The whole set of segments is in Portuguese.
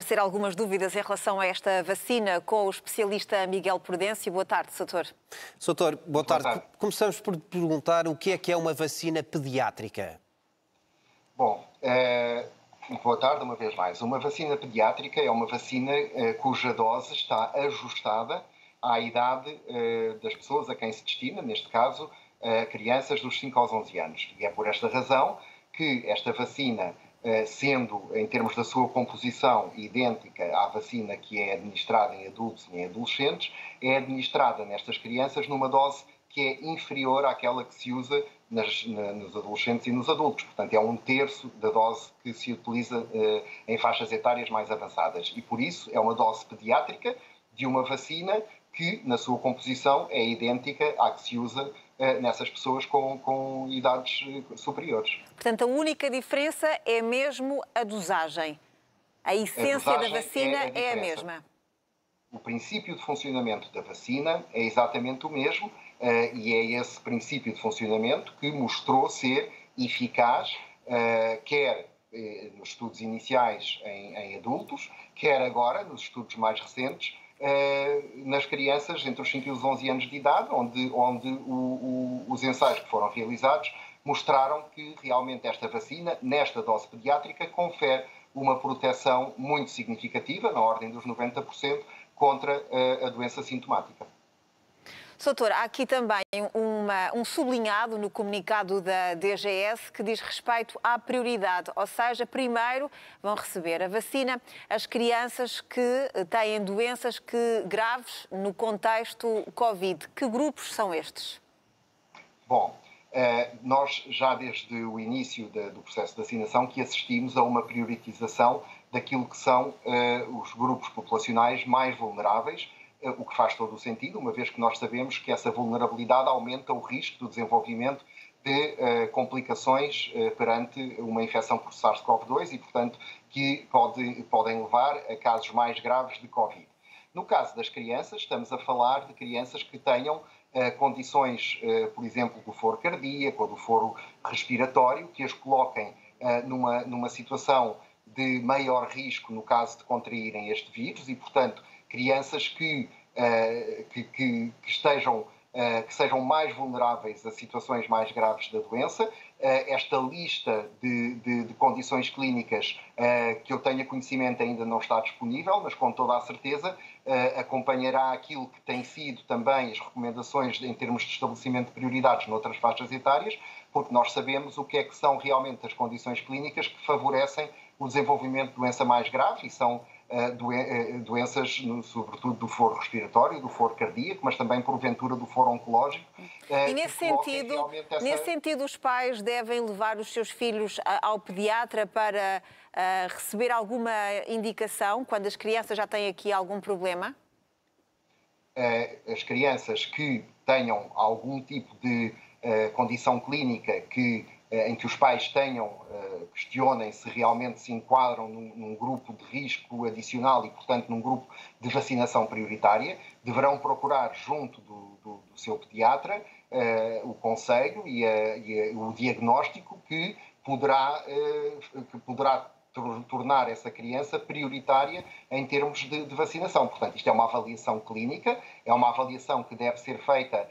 esclarecer algumas dúvidas em relação a esta vacina com o especialista Miguel Prudêncio. Boa tarde, doutor. Doutor, boa tarde. Começamos por perguntar o que é uma vacina pediátrica. Bom, boa tarde uma vez mais. Uma vacina pediátrica é uma vacina cuja dose está ajustada à idade das pessoas a quem se destina, neste caso, crianças dos 5 aos 11 anos. E é por esta razão que esta vacina, sendo, em termos da sua composição, idêntica à vacina que é administrada em adultos e em adolescentes, é administrada nestas crianças numa dose que é inferior àquela que se usa nos adolescentes e nos adultos. Portanto, é 1/3 da dose que se utiliza em faixas etárias mais avançadas. E, por isso, é uma dose pediátrica de uma vacina que, na sua composição, é idêntica à que se usa nessas pessoas com idades superiores. Portanto, a única diferença é mesmo a dosagem. A essência da vacina é a mesma. O princípio de funcionamento da vacina é exatamente o mesmo e é esse princípio de funcionamento que mostrou ser eficaz, quer nos estudos iniciais em adultos, quer agora nos estudos mais recentes, nas crianças entre os 5 e os 11 anos de idade, onde os ensaios que foram realizados mostraram que realmente esta vacina, nesta dose pediátrica, confere uma proteção muito significativa, na ordem dos 90%, contra a doença sintomática. Doutor, há aqui também um sublinhado no comunicado da DGS que diz respeito à prioridade, ou seja, primeiro vão receber a vacina as crianças que têm doenças graves no contexto Covid. Que grupos são estes? Bom, nós já desde o início do processo de vacinação que assistimos a uma priorização daquilo que são os grupos populacionais mais vulneráveis, o que faz todo o sentido, uma vez que nós sabemos que essa vulnerabilidade aumenta o risco do desenvolvimento de complicações perante uma infecção por SARS-CoV-2 e, portanto, que podem levar a casos mais graves de Covid. No caso das crianças, estamos a falar de crianças que tenham condições, por exemplo, do foro cardíaco ou do foro respiratório, que as coloquem numa situação de maior risco no caso de contraírem este vírus e, portanto, crianças que sejam mais vulneráveis a situações mais graves da doença. Esta lista de condições clínicas que eu tenha conhecimento ainda não está disponível, mas com toda a certeza acompanhará aquilo que tem sido também as recomendações em termos de estabelecimento de prioridades noutras faixas etárias, porque nós sabemos o que é que são realmente as condições clínicas que favorecem o desenvolvimento de doença mais grave e são doenças, sobretudo do foro respiratório, do foro cardíaco, mas também, porventura, do foro oncológico. E nesse sentido, os pais devem levar os seus filhos ao pediatra para receber alguma indicação quando as crianças já têm aqui algum problema? As crianças que tenham algum tipo de condição clínica em que os pais questionem se realmente se enquadram num grupo de risco adicional e, portanto, num grupo de vacinação prioritária, deverão procurar junto do seu pediatra o conselho e o diagnóstico que poderá tornar essa criança prioritária em termos de vacinação. Portanto, isto é uma avaliação clínica, é uma avaliação que deve ser feita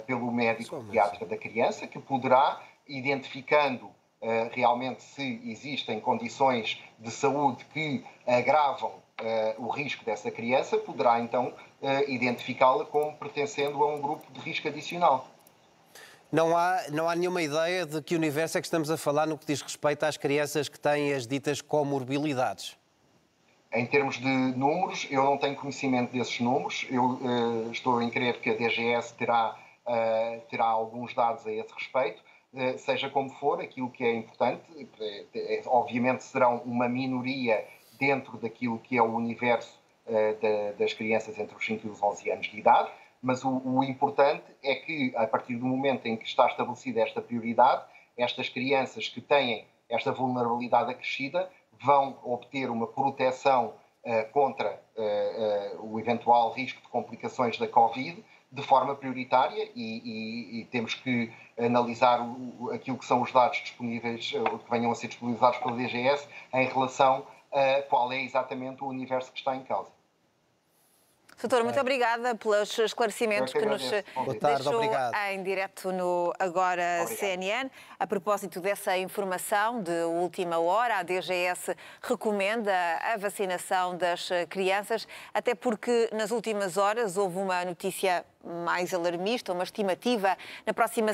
pelo médico pediatra da criança, que poderá, identificando realmente se existem condições de saúde que agravam o risco dessa criança, poderá então identificá-la como pertencendo a um grupo de risco adicional. Não há nenhuma ideia de que universo é que estamos a falar no que diz respeito às crianças que têm as ditas comorbilidades? Em termos de números, eu não tenho conhecimento desses números. Eu estou em crer que a DGS terá alguns dados a esse respeito. Seja como for, aquilo que é importante, obviamente serão uma minoria dentro daquilo que é o universo das crianças entre os 5 e os 11 anos de idade, mas o importante é que, a partir do momento em que está estabelecida esta prioridade, estas crianças que têm esta vulnerabilidade acrescida vão obter uma proteção contra o eventual risco de complicações da Covid de forma prioritária e temos que analisar aquilo que são os dados disponíveis, que venham a ser disponibilizados pela DGS em relação qual é exatamente o universo que está em causa. Doutor, muito obrigada pelos esclarecimentos que nos deixou em direto no Agora CNN. A propósito dessa informação de última hora, a DGS recomenda a vacinação das crianças, até porque nas últimas horas houve uma notícia mais alarmista, uma estimativa na próxima